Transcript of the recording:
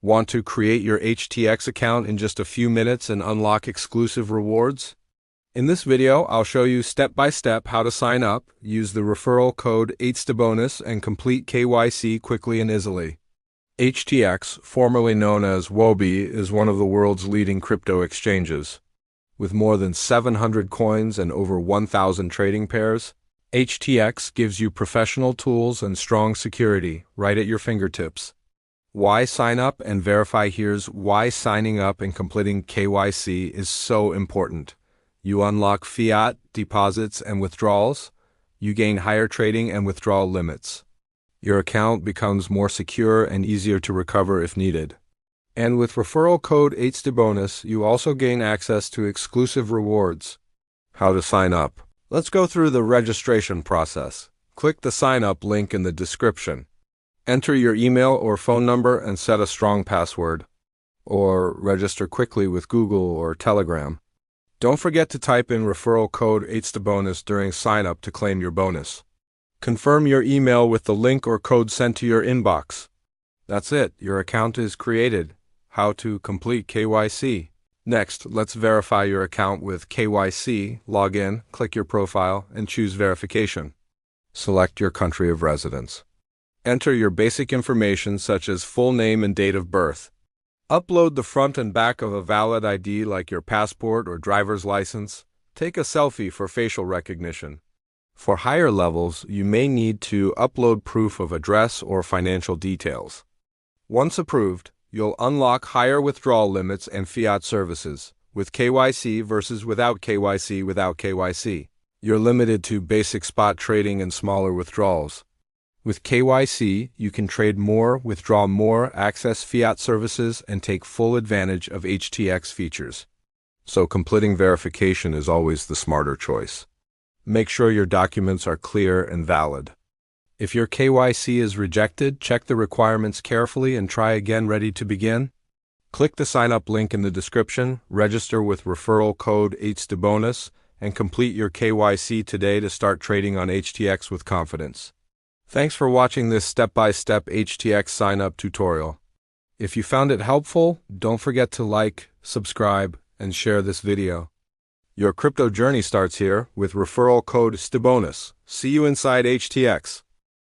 Want to create your HTX account in just a few minutes and unlock exclusive rewards? In this video, I'll show you step by step how to sign up, use the referral code HTXbonus, and complete KYC quickly and easily. HTX, formerly known as Wobi, is one of the world's leading crypto exchanges. With more than 700 coins and over 1,000 trading pairs, HTX gives you professional tools and strong security right at your fingertips. Why sign up and verify? Here's why signing up and completing KYC is so important. You unlock fiat, deposits, and withdrawals. You gain higher trading and withdrawal limits. Your account becomes more secure and easier to recover if needed. And with referral code HTXbonus, you also gain access to exclusive rewards. How to sign up? Let's go through the registration process. Click the sign up link in the description. Enter your email or phone number and set a strong password. Or register quickly with Google or Telegram. Don't forget to type in referral code HTXbonus during sign up to claim your bonus. Confirm your email with the link or code sent to your inbox. That's it, your account is created. How to complete KYC? Next, let's verify your account with KYC. Log in, click your profile, and choose verification. Select your country of residence. Enter your basic information such as full name and date of birth. Upload the front and back of a valid ID like your passport or driver's license. Take a selfie for facial recognition. For higher levels, you may need to upload proof of address or financial details. Once approved, you'll unlock higher withdrawal limits and fiat services with KYC versus without KYC. Without KYC, you're limited to basic spot trading and smaller withdrawals. With KYC, you can trade more, withdraw more, access fiat services, and take full advantage of HTX features. So completing verification is always the smarter choice. Make sure your documents are clear and valid. If your KYC is rejected, check the requirements carefully and try again. Ready to begin? Click the sign up link in the description, register with referral code HTXbonus, and complete your KYC today to start trading on HTX with confidence. Thanks for watching this step-by-step HTX sign up tutorial. If you found it helpful, don't forget to like, subscribe, and share this video. Your crypto journey starts here with referral code HTXbonus. See you inside HTX.